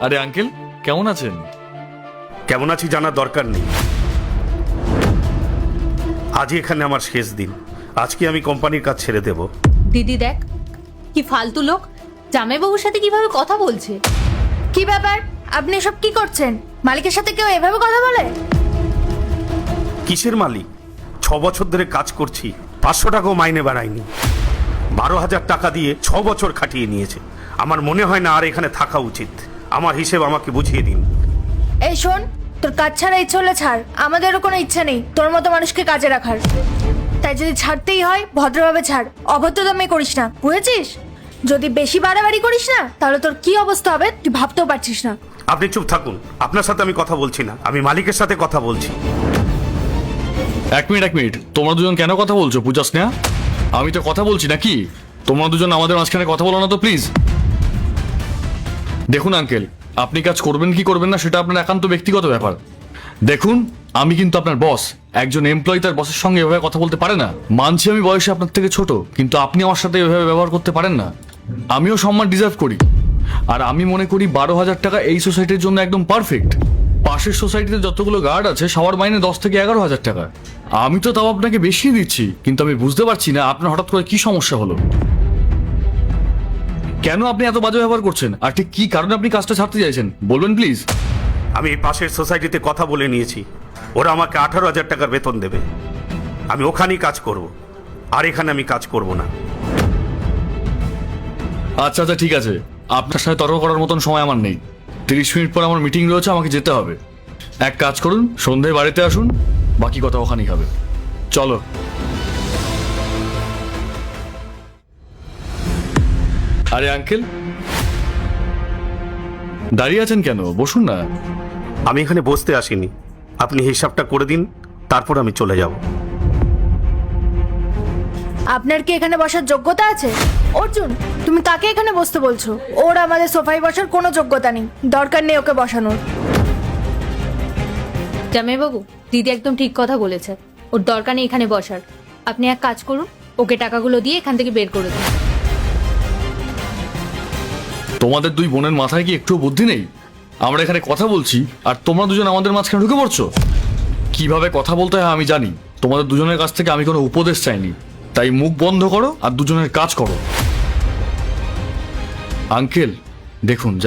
আরে আঙ্কেল, কেমন আছেন? কেমন আছি জানার দরকার নেই। আজই এখানে আমার শেষ দিন। আজকে আমি কোম্পানির কাজ ছেড়ে দেব। দিদি দেখ কি ফালতু লোক, জামাইবাবুর সাথে কিভাবে কথা বলছে। কি ব্যাপার, আপনি সব কি করছেন? মালিকের সাথে কেউ এভাবে কথা বলে? কিসের মালিক? 6 বছর ধরে কাজ করছি, 500 টাকাও মাইনে বাড়ায়নি। 12,000 টাকা দিয়ে 6 বছর খাটিয়ে নিয়েছে। আমার মনে হয় না আর এখানে থাকা উচিত। আমার হিসেব আমাকে বুঝিয়ে দিন। এই শোন, তোর কাজ ছাড়া ইচ্ছে হলে ছাড়, আমাদেরও কোনো ইচ্ছা নেই তোর মতো মানুষকে কাজে রাখার। তাই যদি ছাড়তেই হয় ভদ্রভাবে ছাড়, অভদ্রদামে করিস না, বুঝেছিস? যদি বেশি বাড়াবাড়ি করিস না তাহলে তোর কি অবস্থা হবে তুই ভাবতেও পারছিস না। আপনি চুপ থাকুন, আপনার সাথে আমি কথা বলছি না, আমি মালিকের সাথে কথা বলছি। এক মিনিট, তোমরা দুজন কেন কথা বলছো? পূজা, স্নেহা, আমি তো কথা বলছি নাকি? তোমরা দুজন আমাদের মাঝখানে কথা বলো না তো প্লিজ। দেখুন আঙ্কেল, আপনি কাজ করবেন কি করবেন না সেটা আপনার একান্ত ব্যক্তিগত ব্যাপার। দেখুন, আমি কিন্তু আপনার বস। একজন এমপ্লয়ি তার বসের সঙ্গে এভাবে কথা বলতে পারে না। মানছি আমি বয়সে আপনার থেকে ছোট, কিন্তু আপনি আমার সাথে এভাবে ব্যবহার করতে পারেন না। আমিও সম্মান ডিজার্ভ করি, আর আমি মনে করি 12,000 টাকা এই সোসাইটির জন্য একদম পারফেক্ট। পাশের সোসাইটিতে যতগুলো গার্ড আছে সবার মাইনে 10 থেকে 11,000 টাকা। আমি তো তাও আপনাকে বেশি দিচ্ছি, কিন্তু আমি বুঝতে পারছি না আপনার হঠাৎ করে কি সমস্যা হলো। কেন আপনি এত বাজে ব্যবহার করছেন, আর ঠিক কি কারণে আপনি কাজটা ছাড়তে চাইছেন বলবেন প্লিজ। আমি এই পাশের সোসাইটিতে কথা বলে নিয়েছি, ওরা আমাকে 18,000 টাকার বেতন দেবে। আমি ওখানেই কাজ করব, আর এখানে আমি কাজ করব না। আচ্ছা ঠিক আছে, আপনার সাথে তর্ক করার মতন সময় আমার নেই। 30 মিনিট পর আমার মিটিং রয়েছে, আমাকে যেতে হবে। এক কাজ করুন, সন্ধ্যায় বাড়িতে আসুন, বাকি কথা ওখানেই হবে। চলো। আরে আঙ্কেল, দাঁড়িয়ে আছেন কেন? বসুন না। আমি এখানে বসতে আসিনি, আপনি হিসাবটা করে দিন, তারপর আমি চলে যাব। আপনার কি এখানে বসার যোগ্যতা আছে? অর্জুন, তুমি কাকে এখানে বসতে বলছো? ওর আমাদের সোফায় বসার কোনো যোগ্যতা নেই, দরকার নেই ওকে বসানোর। জামাইবাবু, দিদি একদম ঠিক কথা বলেছে, ওর দরকার নেই এখানে বসার। আপনি এক কাজ করুন, ওকে টাকাগুলো দিয়ে এখান থেকে বের করে দিন। তোমাদের দুই বোনের মাথায় কি একটু বুদ্ধি নেই? আমরা এখানে কথা বলছি আর তোমরা দুজন আমাদের মাঝখানে ঢুকে পড়ছো। কিভাবে কথা বলতে হয় আমি জানি, তোমাদের দুজনের কাছ থেকে আমি কোনো উপদেশ চাইনি। তাই মুখ বন্ধ করো আর দুজনের কাজ করো। আঙ্কেল দেখুন,